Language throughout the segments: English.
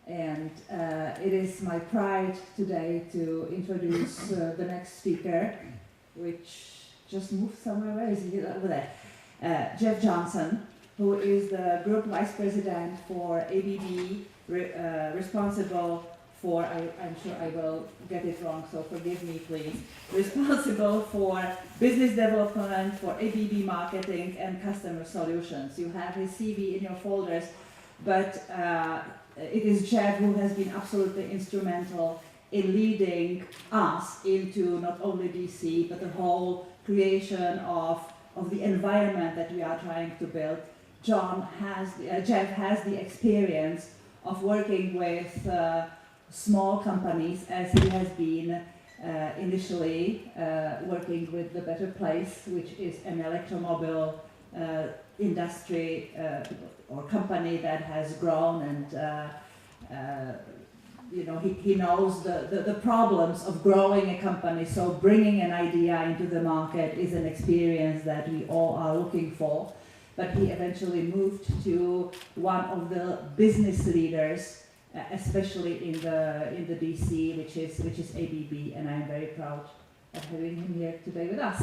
And it is my pride today to introduce the next speaker, which just moved somewhere. Where is he? Over there. Jeff Johnson, who is the Group Vice President for ABB, responsible for, I'm sure I will get it wrong, so forgive me please, responsible for business development, for ABB marketing and customer solutions. You have his CV in your folders, but it is Jeff who has been absolutely instrumental in leading us into not only DC, but the whole creation of the environment that we are trying to build. Jeff has the experience of working with small companies, as he has been initially working with the Better Place, which is an electromobile industry or company that has grown, and he knows the problems of growing a company. So bringing an idea into the market is an experience that we all are looking for. But he eventually moved to one of the business leaders, especially in the DC, which is ABB, and I'm very proud of having him here today with us.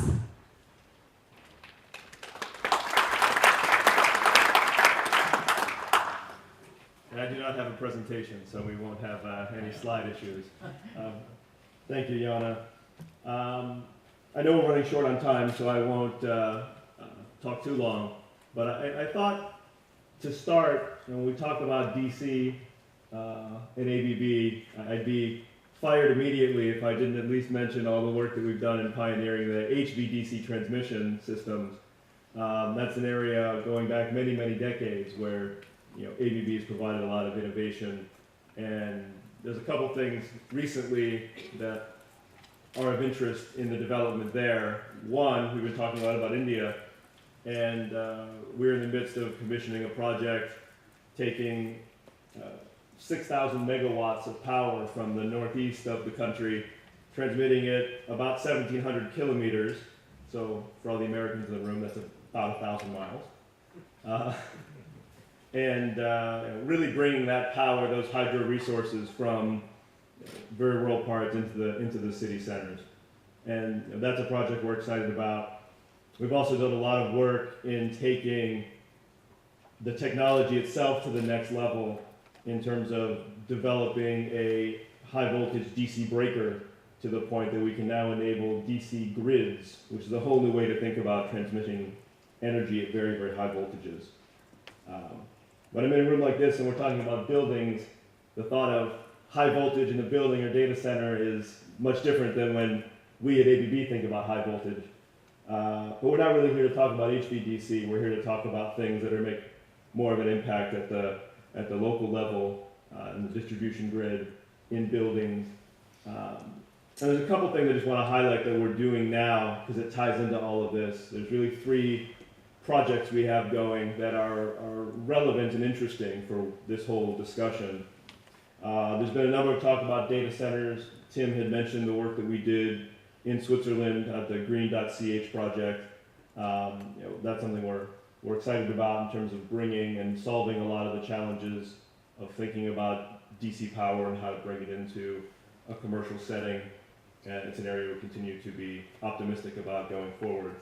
And I do not have a presentation, so we won't have any slide issues. Thank you, Jana. I know we're running short on time, so I won't talk too long. But I thought to start, when we talk about DC and ABB, I'd be fired immediately if I didn't at least mention all the work that we've done in pioneering the HVDC transmission systems. That's an area going back many, many decades where ABB has provided a lot of innovation. And there's a couple things recently that are of interest in the development there. One, we've been talking a lot about India. And we're in the midst of commissioning a project taking 6,000 megawatts of power from the northeast of the country, transmitting it about 1,700 kilometers. So for all the Americans in the room, that's about 1,000 miles. And really bringing that power, those hydro resources, from very rural parts into the city centers. And that's a project we're excited about. We've also done a lot of work in taking the technology itself to the next level in terms of developing a high voltage DC breaker to the point that we can now enable DC grids, which is a whole new way to think about transmitting energy at very, very high voltages. When I'm in a room like this and we're talking about buildings, the thought of high voltage in a building or data center is much different than when we at ABB think about high voltage. But we're not really here to talk about HVDC. We're here to talk about things that make more of an impact at the local level, in the distribution grid, in buildings. And there's a couple things I just want to highlight that we're doing now because it ties into all of this. There's really 3 projects we have going that are relevant and interesting for this whole discussion. There's been a number of talk about data centers. Tim had mentioned the work that we did in Switzerland at the Green.ch project. That's something we're excited about in terms of bringing and solving a lot of the challenges of thinking about DC power and how to bring it into a commercial setting. And it's an area we continue to be optimistic about going forward.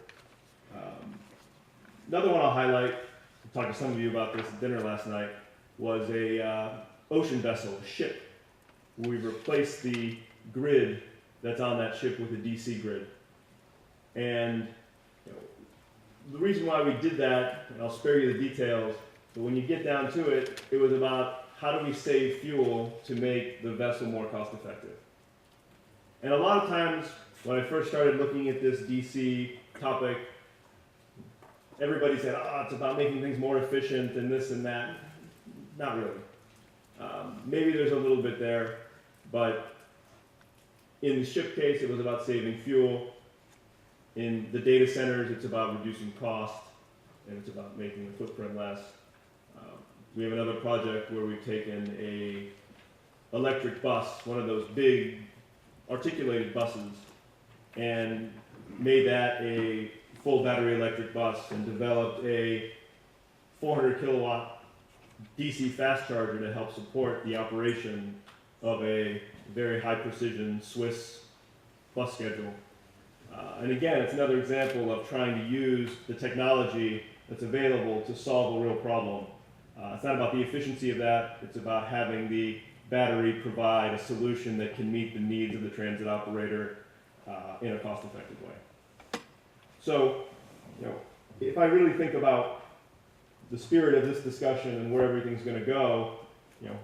Another one I'll highlight, I talked to some of you about this at dinner last night, was a ocean vessel, a ship. We replaced the grid that's on that ship with a DC grid. And the reason why we did that, and I'll spare you the details, but when you get down to it, it was about how do we save fuel to make the vessel more cost effective. And a lot of times, when I first started looking at this DC topic, everybody said, it's about making things more efficient and this and that. Not really. Maybe there's a little bit there, but in the ship case, it was about saving fuel. In the data centers, it's about reducing cost, and it's about making the footprint less. We have another project where we've taken a electric bus, one of those big articulated buses, and made that a full battery electric bus and developed a 400 kilowatt DC fast charger to help support the operation of a very high precision Swiss bus schedule. And again, it's another example of trying to use the technology that's available to solve a real problem. It's not about the efficiency of that, it's about having the battery provide a solution that can meet the needs of the transit operator in a cost-effective way. So, if I really think about the spirit of this discussion and where everything's going to go,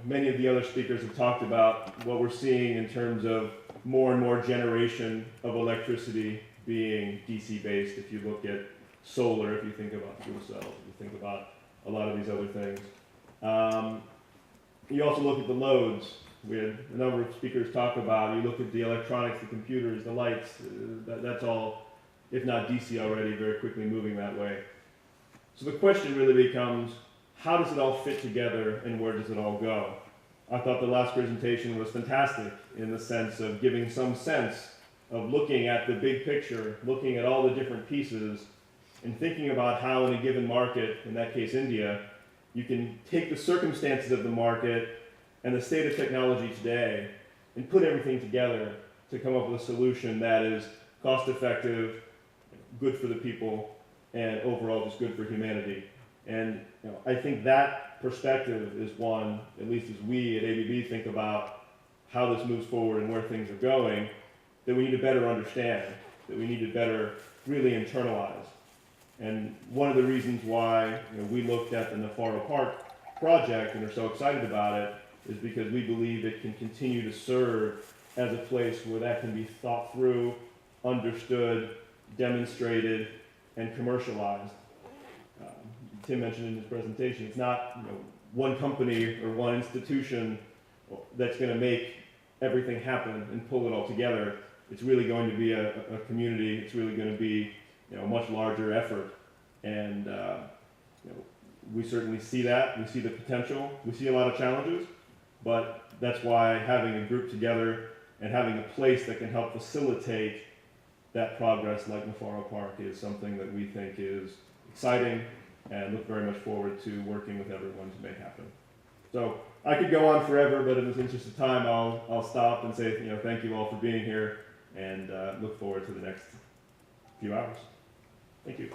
many of the other speakers have talked about what we're seeing in terms of more and more generation of electricity being DC-based. If you look at solar, if you think about fuel cells, if you think about a lot of these other things. You also look at the loads. We had a number of speakers talk about, you look at the electronics, the computers, the lights, that's all, if not DC already, very quickly moving that way. So the question really becomes, how does it all fit together and where does it all go? I thought the last presentation was fantastic in the sense of giving some sense of looking at the big picture, looking at all the different pieces, and thinking about how in a given market, in that case India, you can take the circumstances of the market and the state of technology today and put everything together to come up with a solution that is cost effective, good for the people, and overall just good for humanity. And I think that perspective is one, at least as we at ABB think about how this moves forward and where things are going, that we need to better understand, that we need to better really internalize. And one of the reasons why we looked at the Nupharo Park project and are so excited about it is because we believe it can continue to serve as a place where that can be thought through, understood, demonstrated, and commercialized. Tim mentioned in his presentation, it's not one company or one institution that's going to make everything happen and pull it all together. It's really going to be a community. It's really going to be a much larger effort. And we certainly see that. We see the potential. We see a lot of challenges, but that's why having a group together and having a place that can help facilitate that progress like Nupharo Park is something that we think is exciting and look very much forward to working with everyone to make happen. So I could go on forever, but in the interest of time, I'll stop and say thank you all for being here and look forward to the next few hours. Thank you.